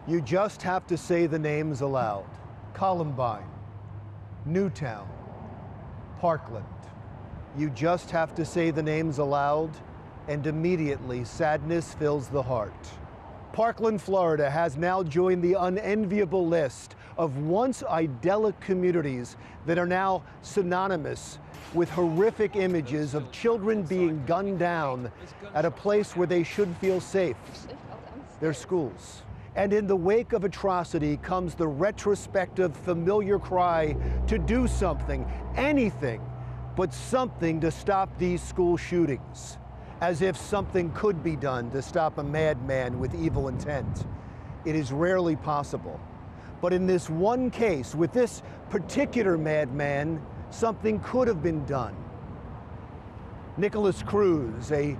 You just have to say the names aloud. Columbine, Newtown, Parkland. You just have to say the names aloud, and immediately sadness fills the heart. Parkland, Florida has now joined the unenviable list of once idyllic communities that are now synonymous with horrific images of children being gunned down at a place where they should feel safe, their schools. And in the wake of atrocity comes the retrospective familiar cry to do something, anything, but something to stop these school shootings, as if something could be done to stop a madman with evil intent. It is rarely possible. But in this one case, with this particular madman, something could have been done. Nikolas Cruz, a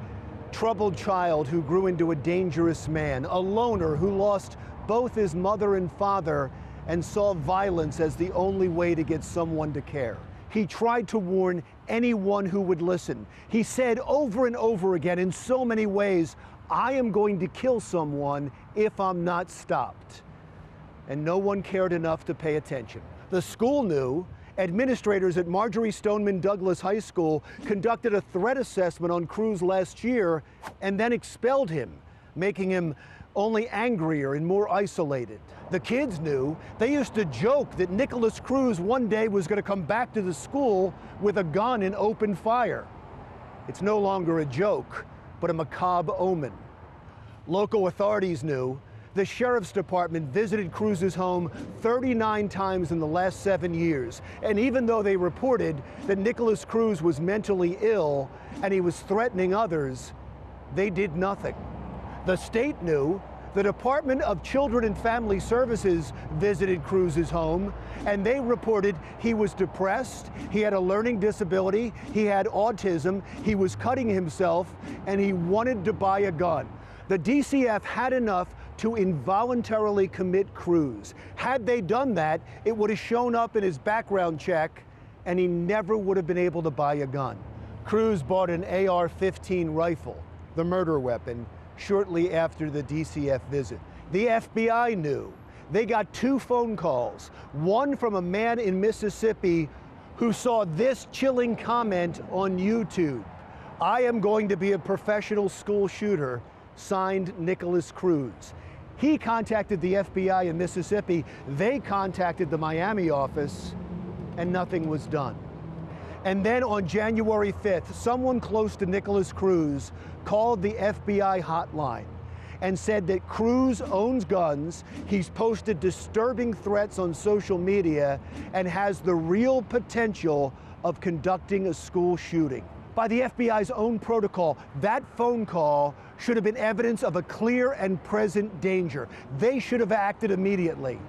troubled child who grew into a dangerous man, a loner who lost both his mother and father and saw violence as the only way to get someone to care. He tried to warn anyone who would listen. He said over and over again in so many ways, I am going to kill someone if I'm not stopped. And no one cared enough to pay attention. The school knew. Administrators at Marjorie Stoneman Douglas High School conducted a threat assessment on Cruz last year and then expelled him, making him only angrier and more isolated. The kids knew. They used to joke that Nikolas Cruz one day was going to come back to the school with a gun and open fire. It's no longer a joke, but a macabre omen. Local authorities knew. The sheriff's department visited Cruz's home 39 times in the last 7 years. And even though they reported that Nikolas Cruz was mentally ill and he was threatening others, they did nothing. The state knew. The Department of Children and Family Services visited Cruz's home, and they reported he was depressed, he had a learning disability, he had autism, he was cutting himself, and he wanted to buy a gun. The DCF had enough to involuntarily commit Cruz. Had they done that, it would have shown up in his background check, and he never would have been able to buy a gun. Cruz bought an AR-15 rifle, the murder weapon, shortly after the DCF visit. The FBI knew. They got 2 phone calls, one from a man in Mississippi who saw this chilling comment on YouTube. I am going to be a professional school shooter, signed Nikolas Cruz. He contacted the FBI in Mississippi. They contacted the Miami office, and nothing was done. And then on January 5th, someone close to Nikolas Cruz called the FBI hotline and said that Cruz owns guns, he's posted disturbing threats on social media, and has the real potential of conducting a school shooting. By the FBI's own protocol, that phone call should have been evidence of a clear and present danger. They should have acted immediately.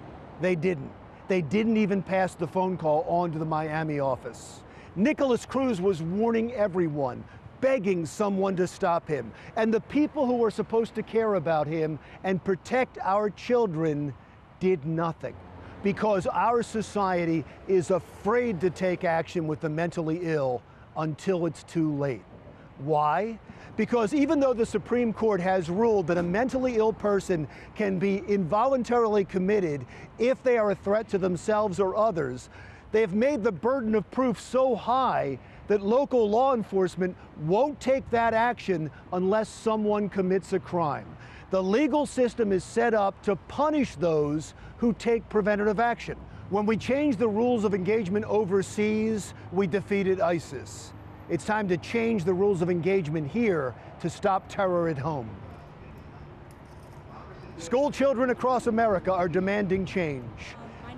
They didn't. They didn't even pass the phone call on to the Miami office. Nikolas Cruz was warning everyone, begging someone to stop him. And the people who were supposed to care about him and protect our children did nothing, because our society is afraid to take action with the mentally ill until it's too late. Why? Because even though the Supreme Court has ruled that a mentally ill person can be involuntarily committed if they are a threat to themselves or others, they have made the burden of proof so high that local law enforcement won't take that action unless someone commits a crime. The legal system is set up to punish those who take preventative action. When we changed the rules of engagement overseas, we defeated ISIS. It's time to change the rules of engagement here to stop terror at home. School children across America are demanding change.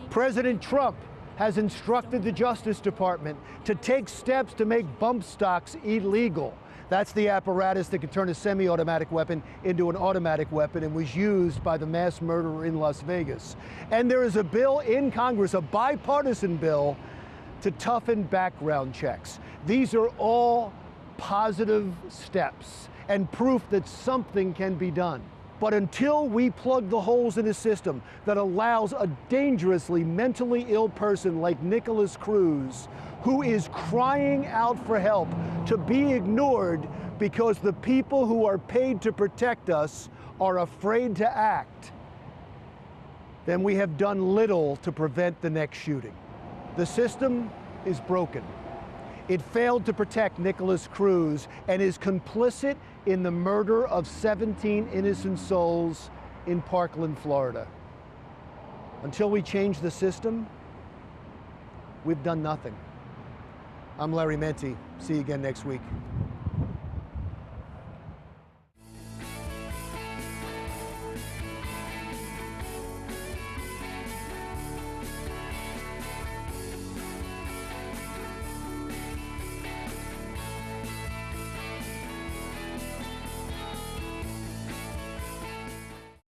President Trump has instructed the Justice Department to take steps to make bump stocks illegal. That's the apparatus that can turn a semi-automatic weapon into an automatic weapon and was used by the mass murderer in Las Vegas. And there is a bill in Congress, a bipartisan bill, to toughen background checks. These are all positive steps and proof that something can be done. But until we plug the holes in a system that allows a dangerously mentally ill person like Nikolas Cruz, who is crying out for help, to be ignored because the people who are paid to protect us are afraid to act, then we have done little to prevent the next shooting. The system is broken. It failed to protect Nikolas Cruz and is complicit in the murder of 17 innocent souls in Parkland, Florida. Until we change the system, we've done nothing. I'm Larry Menti. See you again next week.